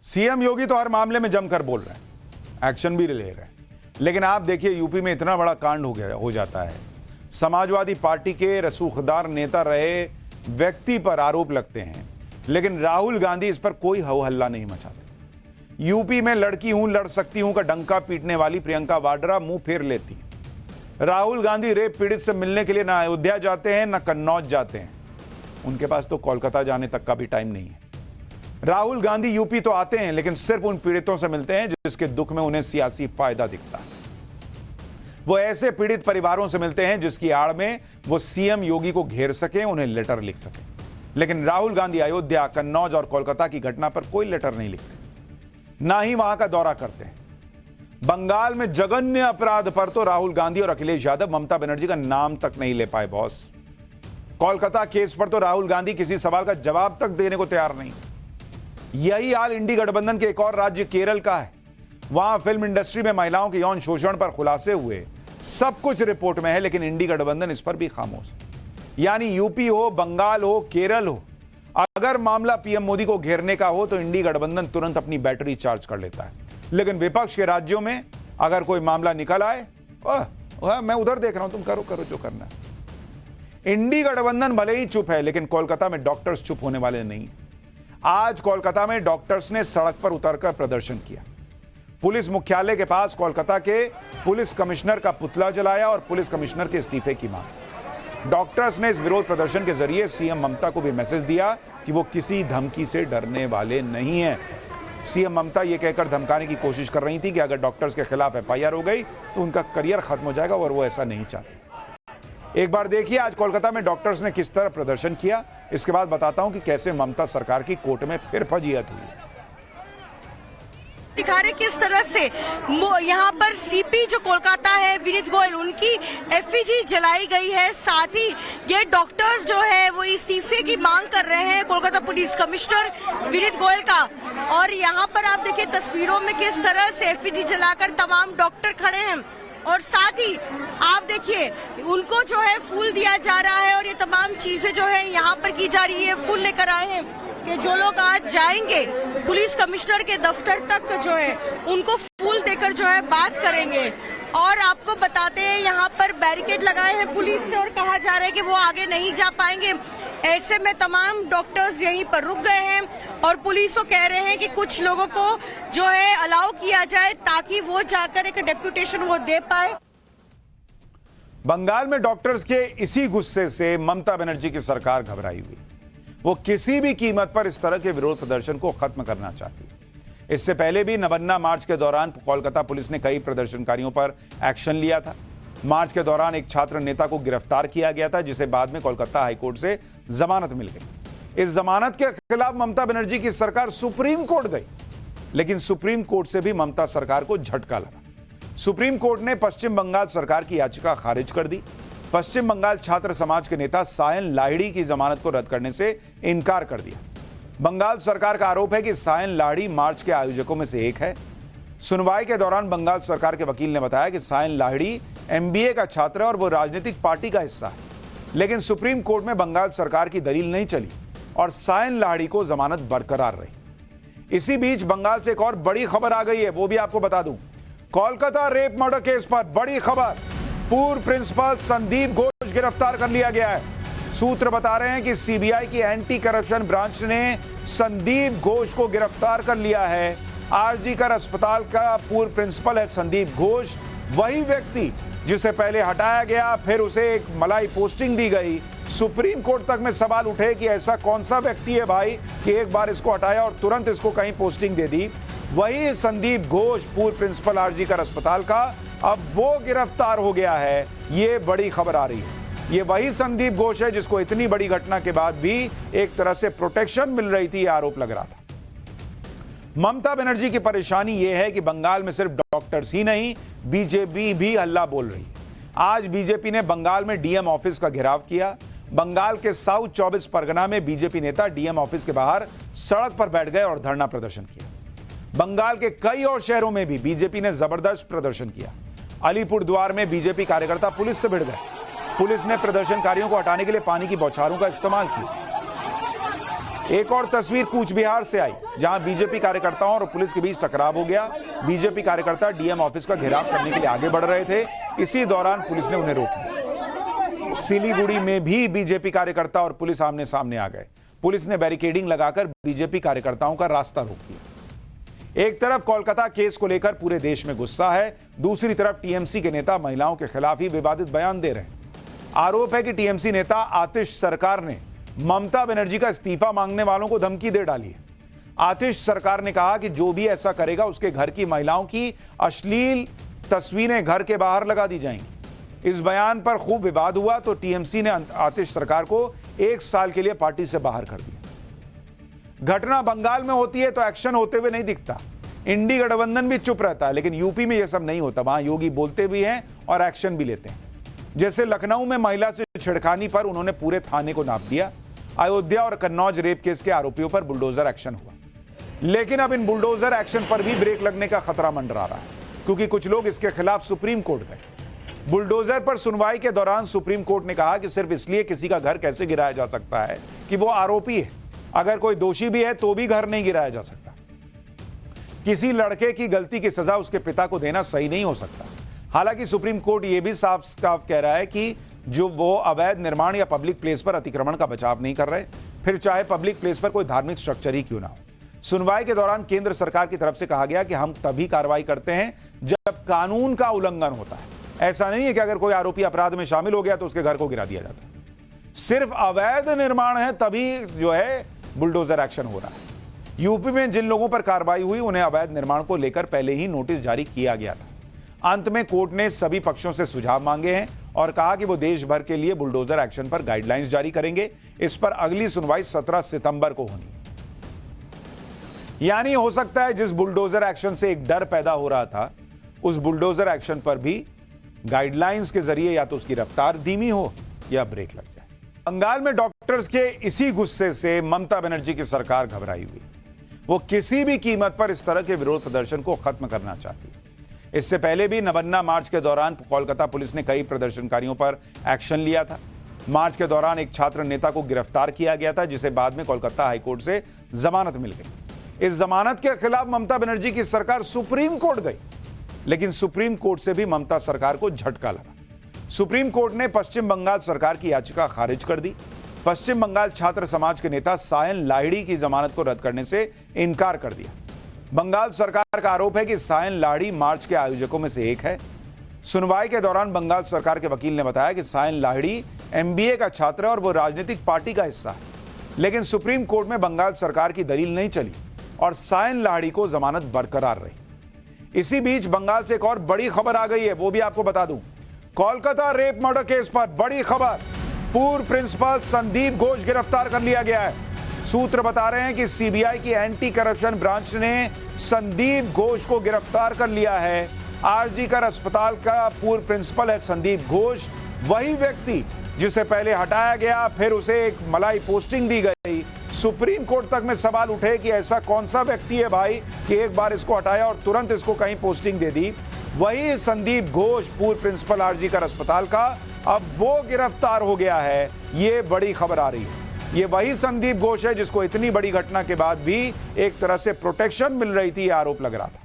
CM योगी तो हर मामले में जमकर बोल रहे हैं, एक्शन भी ले रहे हैं, लेकिन आप देखिए यूपी में इतना बड़ा कांड हो जाता है। समाजवादी पार्टी के रसूखदार नेता रहे व्यक्ति पर आरोप लगते हैं, लेकिन राहुल गांधी इस पर कोई हो हल्ला नहीं मचाते। यूपी में लड़की हूं लड़ सकती हूं का डंका पीटने वाली प्रियंका वाड्रा मुंह फेर लेती। राहुल गांधी रेप पीड़ित से मिलने के लिए ना अयोध्या जाते हैं ना कन्नौज जाते हैं, उनके पास तो कोलकाता जाने तक का भी टाइम नहीं है। राहुल गांधी यूपी तो आते हैं, लेकिन सिर्फ उन पीड़ितों से मिलते हैं जिसके दुख में उन्हें सियासी फायदा दिखता है। वो ऐसे पीड़ित परिवारों से मिलते हैं जिसकी आड़ में वो सीएम योगी को घेर सके, उन्हें लेटर लिख सके। लेकिन राहुल गांधी अयोध्या, कन्नौज और कोलकाता की घटना पर कोई लेटर नहीं लिखते, ना ही वहां का दौरा करते हैं। बंगाल में जघन्य अपराध पर तो राहुल गांधी और अखिलेश यादव ममता बनर्जी का नाम तक नहीं ले पाए बॉस। कोलकाता केस पर तो राहुल गांधी किसी सवाल का जवाब तक देने को तैयार नहीं। यही हाल इंडी गठबंधन के एक और राज्य केरल का है। वहां फिल्म इंडस्ट्री में महिलाओं के यौन शोषण पर खुलासे हुए, सब कुछ रिपोर्ट में है, लेकिन इंडी गठबंधन इस पर भी खामोश है। यानी यूपी हो, बंगाल हो, केरल हो, अगर मामला पीएम मोदी को घेरने का हो तो इंडी गठबंधन तुरंत अपनी बैटरी चार्ज कर लेता है। लेकिन विपक्ष के राज्यों में अगर कोई मामला निकल आए, मैं उधर देख रहा हूं, तुम करो करो जो करना है। इंडी गठबंधन भले ही चुप है, लेकिन कोलकाता में डॉक्टर्स चुप होने वाले नहीं। आज कोलकाता में डॉक्टर्स ने सड़क पर उतरकर प्रदर्शन किया। पुलिस मुख्यालय के पास कोलकाता के पुलिस कमिश्नर का पुतला जलाया और पुलिस कमिश्नर के इस्तीफे की मांग। डॉक्टर्स ने इस विरोध प्रदर्शन के जरिए सीएम ममता को भी मैसेज दिया कि वो किसी धमकी से डरने वाले नहीं हैं। सीएम ममता ये कहकर धमकाने की कोशिश कर रही थी कि अगर डॉक्टर्स के खिलाफ एफआईआर हो गई तो उनका करियर खत्म हो जाएगा, और वो ऐसा नहीं चाहते। एक बार देखिए आज कोलकाता में डॉक्टर्स ने किस तरह प्रदर्शन किया, इसके बाद बताता हूं कि कैसे ममता सरकार की कोर्ट में फिर फजीहत हुई। दिखा रहे किस तरह से यहाँ पर सीपी जो कोलकाता है विनीत गोयल, उनकी एफईजी जलाई गई है। साथ ही ये डॉक्टर्स जो है वो इस्तीफे की मांग कर रहे हैं कोलकाता पुलिस कमिश्नर विनीत गोयल का। और यहाँ पर आप देखिए तस्वीरों में किस तरह से एफईजी जलाकर तमाम डॉक्टर खड़े हैं, और साथ ही आप देखिए उनको जो है फूल दिया जा रहा है। और ये तमाम चीजें जो है यहाँ पर की जा रही है। फूल लेकर आए हैं कि जो लोग आज जाएंगे पुलिस कमिश्नर के दफ्तर तक जो है उनको फूल देकर जो है बात करेंगे। और आपको बताते हैं यहाँ पर बैरिकेड लगाए हैं पुलिस से और कहा जा रहा है कि वो आगे नहीं जा पाएंगे। ऐसे में तमाम डॉक्टर्स यहीं पर रुक गए हैं और पुलिस को कह रहे हैं कि कुछ लोगों को जो है अलाउ किया जाए ताकि वो जाकर एक डेप्यूटेशन वो दे पाए। बंगाल में डॉक्टर्स के इसी गुस्से से ममता बनर्जी की सरकार घबराई हुई। वो किसी भी कीमत पर इस तरह के विरोध प्रदर्शन को खत्म करना चाहती है। इससे पहले भी नवन्ना मार्च के दौरान कोलकाता पुलिस ने कई प्रदर्शनकारियों पर एक्शन लिया था। मार्च के दौरान एक छात्र नेता को गिरफ्तार किया गया था, जिसे बाद में कोलकाता हाईकोर्ट से जमानत मिल गई। इस जमानत के खिलाफ ममता बनर्जी की सरकार सुप्रीम कोर्ट गई, लेकिन सुप्रीम कोर्ट से भी ममता सरकार को झटका लगा। सुप्रीम कोर्ट ने पश्चिम बंगाल सरकार की याचिका खारिज कर दी। पश्चिम बंगाल छात्र समाज के नेता सायन लाहिड़ी की जमानत को रद्द करने से इनकार कर दिया। बंगाल सरकार का आरोप है कि सायन लाहिड़ी मार्च के आयोजकों में से एक है। सुनवाई के दौरान बंगाल सरकार के वकील ने बताया कि सायन लाहिड़ी एमबीए का छात्र है और वो राजनीतिक पार्टी का हिस्सा है। लेकिन सुप्रीम कोर्ट में बंगाल सरकार की दलील नहीं चली और सायन लाहिड़ी को जमानत बरकरार रही। इसी बीच बंगाल से एक और बड़ी खबर आ गई है, वो भी आपको बता दूं। कोलकाता रेप मर्डर केस पर बड़ी खबर, पूर्व प्रिंसिपल संदीप घोष गिरफ्तार कर लिया गया है। सूत्र बता रहे हैं कि सीबीआई की एंटी करप्शन ब्रांच ने संदीप घोष को गिरफ्तार कर लिया है। आरजी कर अस्पताल का पूर्व प्रिंसिपल है संदीप घोष, वही व्यक्ति जिसे पहले हटाया गया, फिर उसे एक मलाई पोस्टिंग दी गई। सुप्रीम कोर्ट तक में सवाल उठे कि ऐसा कौन सा व्यक्ति है भाई कि एक बार इसको हटाया और तुरंत इसको कहीं पोस्टिंग दे दी। वही संदीप घोष, पूर्व प्रिंसिपल आरजी कर अस्पताल का, अब वो गिरफ्तार हो गया है। ये बड़ी खबर आ रही है। ये वही संदीप घोष है जिसको इतनी बड़ी घटना के बाद भी एक तरह से प्रोटेक्शन मिल रही थी, आरोप लग रहा था। ममता बनर्जी की परेशानी यह है कि बंगाल में सिर्फ डॉक्टर्स ही नहीं, बीजेपी भी हल्ला बोल रही है। आज बीजेपी ने बंगाल में डीएम ऑफिस का घेराव किया। बंगाल के साउथ 24 परगना में बीजेपी नेता डीएम ऑफिस के बाहर सड़क पर बैठ गए और धरना प्रदर्शन किया। बंगाल के कई और शहरों में भी बीजेपी ने जबरदस्त प्रदर्शन किया। अलीपुरद्वार में बीजेपी कार्यकर्ता पुलिस से भिड़ गए। पुलिस ने प्रदर्शनकारियों को हटाने के लिए पानी की बौछारों का इस्तेमाल किया। एक और तस्वीर कूच बिहार से आई, जहां बीजेपी कार्यकर्ताओं और पुलिस के बीच टकराव हो गया। बीजेपी कार्यकर्ता डीएम ऑफिस का घेराव करने के लिए आगे बढ़ रहे थे, इसी दौरान पुलिस ने उन्हें रोक लिया। सिलीगुड़ी में भी बीजेपी कार्यकर्ता और पुलिस आमने सामने आ गए। पुलिस ने बैरिकेडिंग लगाकर बीजेपी कार्यकर्ताओं का रास्ता रोक दिया। एक तरफ कोलकाता केस को लेकर पूरे देश में गुस्सा है, दूसरी तरफ टीएमसी के नेता महिलाओं के खिलाफ ही विवादित बयान दे रहे हैं। आरोप है कि टीएमसी नेता आतिश सरकार ने ममता बनर्जी का इस्तीफा मांगने वालों को धमकी दे डाली है। आतिश सरकार ने कहा कि जो भी ऐसा करेगा उसके घर की महिलाओं की अश्लील तस्वीरें घर के बाहर लगा दी जाएंगी। इस बयान पर खूब विवाद हुआ तो टीएमसी ने आतिश सरकार को 1 साल के लिए पार्टी से बाहर कर दिया। घटना बंगाल में होती है तो एक्शन होते हुए नहीं दिखता, इंडी गठबंधन भी चुप रहता है, लेकिन यूपी में यह सब नहीं होता। वहां योगी बोलते भी हैं और एक्शन भी लेते हैं। जैसे लखनऊ में महिला से छेड़खानी पर उन्होंने पूरे थाने को नाप दिया। अयोध्या और कन्नौज रेप केस के आरोपियों पर बुलडोजर एक्शन हुआ, लेकिन अब इन बुलडोजर एक्शन पर भी ब्रेक लगने का खतरा मंडरा रहा है, क्योंकि कुछ लोग इसके खिलाफ सुप्रीम कोर्ट गए। बुलडोजर पर सुनवाई के दौरान सुप्रीम कोर्ट ने कहा कि सिर्फ इसलिए किसी का घर कैसे गिराया जा सकता है कि वो आरोपी है, अगर कोई दोषी भी है तो भी घर नहीं गिराया जा सकता। किसी लड़के की गलती की सजा उसके पिता को देना सही नहीं हो सकता। हालांकि सुप्रीम कोर्ट यह भी साफ साफ कह रहा है कि जो वो अवैध निर्माण या पब्लिक प्लेस पर अतिक्रमण का बचाव नहीं कर रहे, फिर चाहे पब्लिक प्लेस पर कोई धार्मिक स्ट्रक्चर ही क्यों ना हो। सुनवाई के दौरान केंद्र सरकार की तरफ से कहा गया कि हम तभी कार्रवाई करते हैं जब कानून का उल्लंघन होता है। ऐसा नहीं है कि अगर कोई आरोपी अपराध में शामिल हो गया तो उसके घर को गिरा दिया जाता है। सिर्फ अवैध निर्माण है तभी जो है बुलडोजर एक्शन हो रहा है। यूपी में जिन लोगों पर कार्रवाई हुई उन्हें अवैध निर्माण को लेकर पहले ही नोटिस जारी किया गया था। अंत में कोर्ट ने सभी पक्षों से सुझाव मांगे हैं और कहा कि वो देश भर के लिए बुलडोजर एक्शन पर गाइडलाइंस जारी करेंगे। इस पर अगली सुनवाई 17 सितंबर को होनी। यानी हो सकता है जिस बुलडोजर एक्शन से एक डर पैदा हो रहा था, उस बुलडोजर एक्शन पर भी गाइडलाइंस के जरिए या तो उसकी रफ्तार धीमी हो या ब्रेक लग जाए। बंगाल में डॉक्टर्स के इसी गुस्से से ममता बनर्जी की सरकार घबराई हुई। वो किसी भी कीमत पर इस तरह के विरोध प्रदर्शन को खत्म करना चाहती है। इससे पहले भी नवन्ना मार्च के दौरान कोलकाता पुलिस ने कई प्रदर्शनकारियों पर एक्शन लिया था। मार्च के दौरान एक छात्र नेता को गिरफ्तार किया गया था, जिसे बाद में कोलकाता हाईकोर्ट से जमानत मिल गई। इस जमानत के खिलाफ ममता बनर्जी की सरकार सुप्रीम कोर्ट गई, लेकिन सुप्रीम कोर्ट से भी ममता सरकार को झटका लगा। सुप्रीम कोर्ट ने पश्चिम बंगाल सरकार की याचिका खारिज कर दी। पश्चिम बंगाल छात्र समाज के नेता सायन लाहिड़ी की जमानत को रद्द करने से इनकार कर दिया। बंगाल सरकार का आरोप है कि सायन लाहिड़ी मार्च के आयोजकों में से एक है। सुनवाई के दौरान बंगाल सरकार के वकील ने बताया कि सायन लाहिड़ी एमबीए का छात्र है और वो राजनीतिक पार्टी का हिस्सा है, लेकिन सुप्रीम कोर्ट में बंगाल सरकार की दलील नहीं चली और सायन लाहिड़ी को जमानत बरकरार रही। इसी बीच बंगाल से एक और बड़ी खबर आ गई है, वो भी आपको बता दूं। कोलकाता रेप मर्डर केस पर बड़ी खबर, पूर्व प्रिंसिपल संदीप घोष गिरफ्तार कर लिया गया है। सूत्र बता रहे हैं कि सीबीआई की एंटी करप्शन ब्रांच ने संदीप घोष को गिरफ्तार कर लिया है। आरजी कर अस्पताल का पूर्व प्रिंसिपल है संदीप घोष, वही व्यक्ति जिसे पहले हटाया गया, फिर उसे एक मलाई पोस्टिंग दी गई। सुप्रीम कोर्ट तक में सवाल उठे कि ऐसा कौन सा व्यक्ति है भाई कि एक बार इसको हटाया और तुरंत इसको कहीं पोस्टिंग दे दी। वही संदीप घोष, पूर्व प्रिंसिपल आरजी कर अस्पताल का, अब वो गिरफ्तार हो गया है। ये बड़ी खबर आ रही है। ये वही संदीप घोष है जिसको इतनी बड़ी घटना के बाद भी एक तरह से प्रोटेक्शन मिल रही थी, आरोप लग रहा था।